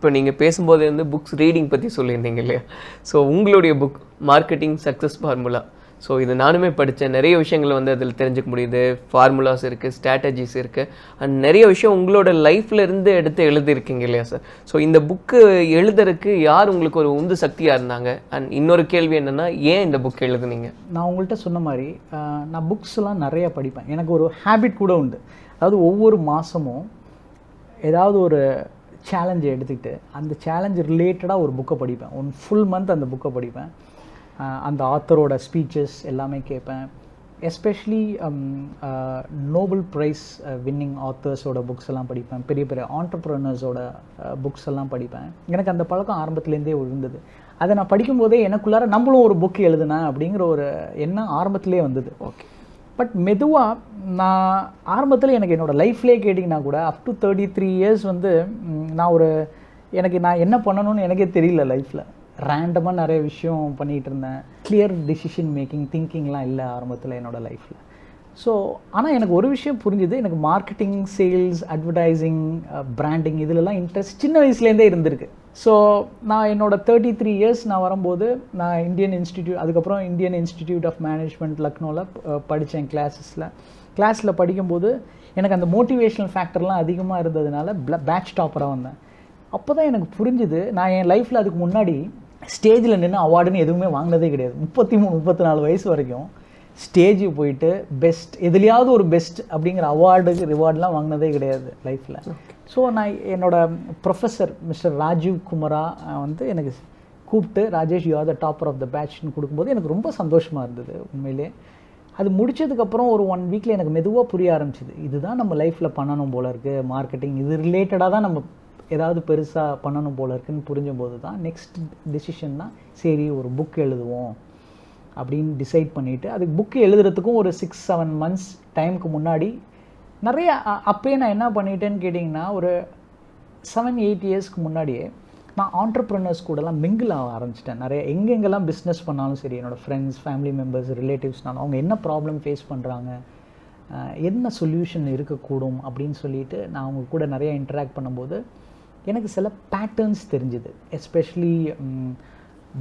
இப்போ நீங்கள் பேசும்போது வந்து புக்ஸ் ரீடிங் பற்றி சொல்லியிருந்தீங்க இல்லையா? ஸோ உங்களுடைய book marketing success formula, so இது நானுமே படித்தேன். நிறைய விஷயங்கள் வந்து அதில் தெரிஞ்சுக்க முடியுது. ஃபார்முலாஸ் இருக்குது, ஸ்ட்ராட்டஜிஸ் இருக்குது, அண்ட் நிறைய விஷயம் உங்களோட லைஃப்பில் இருந்து எடுத்து எழுதியிருக்கீங்க இல்லையா சார்? ஸோ இந்த புக்கு எழுதுறதுக்கு யார் உங்களுக்கு ஒரு உந்து சக்தியாக இருந்தாங்க? அண்ட் இன்னொரு கேள்வி என்னென்னா, ஏன் இந்த புக் எழுதுனீங்க? நான் உங்கள்கிட்ட சொன்ன மாதிரி நான் புக்ஸ்லாம் நிறையா படிப்பேன். எனக்கு ஒரு ஹேபிட் கூட உண்டு. அதாவது ஒவ்வொரு மாதமும் ஏதாவது ஒரு சேலஞ்சை எடுத்துக்கிட்டு அந்த சேலஞ்ச் ரிலேட்டடாக ஒரு புக்கை படிப்பேன். ஒன் ஃபுல் மந்த் அந்த புக்கை படிப்பேன். அந்த ஆத்தரோட ஸ்பீச்சஸ் எல்லாமே கேட்பேன். எஸ்பெஷலி நோபல் ப்ரைஸ் வின்னிங் ஆத்தர்ஸோட புக்ஸ் எல்லாம் படிப்பேன். பெரிய பெரிய ஆண்டர்ப்ரனர்ஸோட புக்ஸ் எல்லாம் படிப்பேன். எனக்கு அந்த பழக்கம் ஆரம்பத்துலேருந்தே இருந்தது. அதை நான் படிக்கும்போதே எனக்குள்ளார நம்மளும் ஒரு புக் எழுதுனேன் அப்படிங்கிற ஒரு எண்ணம் ஆரம்பத்திலே வந்தது. ஓகே, பட் மெதுவாக நான் ஆரம்பத்தில் எனக்கு என்னோடய லைஃப்லேயே கேட்டிங்கன்னா கூட அப் டு 33 இயர்ஸ் வந்து நான் என்ன பண்ணணும்னு எனக்கே தெரியல. லைஃப்பில் ரேண்டமாக நிறைய விஷயம் பண்ணிகிட்டு இருந்தேன். கிளியர் டிசிஷன் மேக்கிங், திங்கிங்லாம் இல்லை ஆரம்பத்தில் என்னோடய லைஃப்பில். ஸோ ஆனால் எனக்கு ஒரு விஷயம் புரிஞ்சுது. எனக்கு மார்க்கெட்டிங், சேல்ஸ், அட்வர்டைஸிங், பிராண்டிங் இதிலெல்லாம் இன்ட்ரெஸ்ட் சின்ன வயசுலேருந்தே இருந்திருக்கு. ஸோ நான் என்னோடய 33 இயர்ஸ் நான் வரும்போது நான் அதுக்கப்புறம் இந்தியன் இன்ஸ்டிடியூட் ஆஃப் மேனேஜ்மெண்ட் லக்னோவில் படித்தேன். கிளாஸில் படிக்கும்போது எனக்கு அந்த மோட்டிவேஷனல் ஃபேக்டர்லாம் அதிகமாக இருந்ததுனால பேட்ச் டாப்பராக வந்தேன். அப்போ தான் எனக்கு புரிஞ்சுது, நான் என் லைஃப்பில் அதுக்கு முன்னாடி ஸ்டேஜில் நின்று அவார்டுன்னு எதுவுமே வாங்கினதே கிடையாது. 33-34 வயசு வரைக்கும் ஸ்டேஜுக்கு போயிட்டு பெஸ்ட் எதுலையாவது ஒரு பெஸ்ட் அப்படிங்கிற ரிவார்டெலாம் வாங்கினதே கிடையாது லைஃப்பில். ஸோ நான் என்னோடய ப்ரொஃபஸர் மிஸ்டர் ராஜீவ் குமாரா வந்து எனக்கு கூப்பிட்டு, Rajesh you are the topper of the பேட்ச்னு கொடுக்கும்போது எனக்கு ரொம்ப சந்தோஷமாக இருந்தது உண்மையிலே. அது முடித்ததுக்கப்புறம் ஒரு 1 வீக்கில் எனக்கு மெதுவாக புரிய ஆரம்பிச்சிது, இதுதான் நம்ம லைஃப்பில் பண்ணணும் போல இருக்குது. மார்க்கெட்டிங் இது ரிலேட்டடாக தான் நம்ம ஏதாவது பெருசாக பண்ணணும் போல இருக்குன்னு புரிஞ்சும்போது தான் நெக்ஸ்ட் டிசிஷன் தான், சரி ஒரு புக் எழுதுவோம் அப்படின்னு டிசைட் பண்ணிவிட்டு, அதுக்கு புக்கு எழுதுறதுக்கும் ஒரு 6-7 மந்த்ஸ் டைமுக்கு முன்னாடி நிறைய அப்போயே நான் என்ன பண்ணிட்டேன்னு கேட்டிங்கன்னா, ஒரு 7-8 இயர்ஸ்க்கு முன்னாடியே நான் ஆண்டர்ப்ரனர்ஸ் கூடலாம் மிங்கிள் ஆக ஆரம்பிச்சிட்டேன். நிறைய எங்கெங்கெல்லாம் பிஸ்னஸ் பண்ணாலும் சரி, என்னோடய ஃப்ரெண்ட்ஸ், ஃபேமிலி மெம்பர்ஸ், ரிலேட்டிவ்ஸ்னாலும் அவங்க என்ன ப்ராப்ளம் ஃபேஸ் பண்ணுறாங்க, என்ன சொல்யூஷன் இருக்கக்கூடும் அப்படின்னு சொல்லிட்டு நான் அவங்க கூட நிறைய இன்ட்ராக்ட் பண்ணும்போது எனக்கு சில பேட்டர்ன்ஸ் தெரிஞ்சுது. எஸ்பெஷலி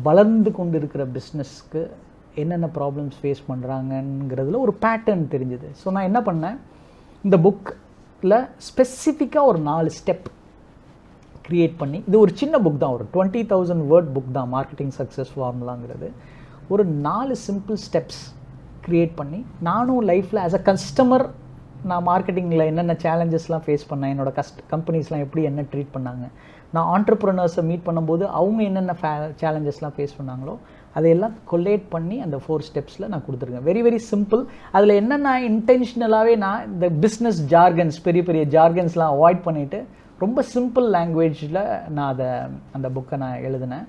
வளர்ந்து கொண்டு இருக்கிற பிஸ்னஸ்க்கு என்னென்ன ப்ராப்ளம்ஸ் ஃபேஸ் பண்ணுறாங்கங்கிறதுல ஒரு பேட்டர்ன் தெரிஞ்சுது. ஸோ நான் என்ன பண்ணேன், இந்த புக்கில் ஸ்பெசிஃபிக்காக ஒரு 4 ஸ்டெப் க்ரியேட் பண்ணி, இது ஒரு சின்ன புக் தான், ஒரு 20,000 வேர்ட் புக் தான் மார்க்கெட்டிங் சக்ஸஸ் ஃபார்முலாங்கிறது. ஒரு 4 சிம்பிள் ஸ்டெப்ஸ் க்ரியேட் பண்ணி, நானும் லைஃப்பில் ஆஸ் அ கஸ்டமர் நான் மார்க்கெட்டிங்கில் என்னென்ன சேலஞ்சஸ்லாம் ஃபேஸ் பண்ணேன், என்னோடய கம்பெனிஸ்லாம் எப்படி என்ன ட்ரீட் பண்ணாங்க, நான் ஆண்டர்ப்ரனர்ஸை மீட் பண்ணும்போது அவங்க என்னென்ன சேலஞ்சஸ்லாம் ஃபேஸ் பண்ணாங்களோ அதையெல்லாம் கொலேட் பண்ணி அந்த 4 ஸ்டெப்ஸில் நான் கொடுத்துருக்கேன். Very very simple. அதில் என்னென்ன இன்டென்ஷனலாகவே நான் இந்த பிஸ்னஸ் ஜார்கன்ஸ், பெரிய பெரிய ஜார்கன்ஸ்லாம் அவாய்ட் பண்ணிவிட்டு ரொம்ப சிம்பிள் லாங்குவேஜில் நான் அந்த புக்கை நான் எழுதினேன்.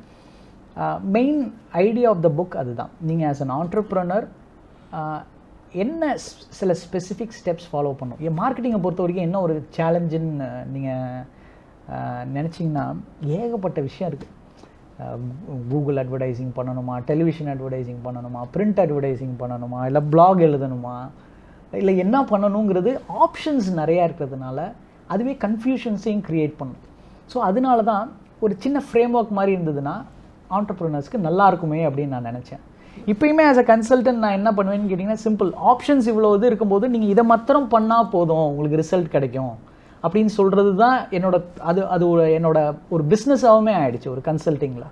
Main idea of the book அதுதான். நீங்கள் ஆஸ் அன் ஆண்டர்ப்ரனர் என்ன சில ஸ்பெசிஃபிக் ஸ்டெப்ஸ் ஃபாலோ பண்ணும். என் மார்க்கெட்டிங்கை பொறுத்த வரைக்கும் என்ன ஒரு சேலஞ்சுன்னு நீங்கள் நினச்சிங்கன்னா, ஏகப்பட்ட விஷயம் இருக்குது. கூகுள் அட்வர்டைஸிங் பண்ணணுமா, டெலிவிஷன் அட்வர்டைஸிங் பண்ணணுமா, பிரிண்ட் அட்வர்டைஸிங் பண்ணணுமா, இல்லை பிளாக் எழுதணுமா, இல்லை என்ன பண்ணணுங்கிறது ஆப்ஷன்ஸ் நிறையா இருக்கிறதுனால அதுவே கன்ஃபியூஷன்ஸையும் க்ரியேட் பண்ணும். ஸோ அதனால தான் ஒரு சின்ன ஃப்ரேம் ஒர்க் மாதிரி இருந்ததுன்னா ஆண்டர்ப்ரனர்ஸ்க்கு நல்லா இருக்குமே அப்படின்னு நான் நினச்சேன். இப்போயுமே ஆஸ் அ கன்சல்டன்ட் நான் என்ன பண்ணுவேன்னு கேட்டிங்கன்னா, சிம்பிள் ஆப்ஷன்ஸ் இவ்வளோ இது இருக்கும்போது நீங்கள் இதை மாத்திரம் பண்ணால் போதும் உங்களுக்கு ரிசல்ட் கிடைக்கும் அப்படின்னு சொல்கிறது தான் என்னோட ஒரு பிஸ்னஸாகவுமே ஆகிடுச்சு ஒரு கன்சல்ட்டிங்கில்.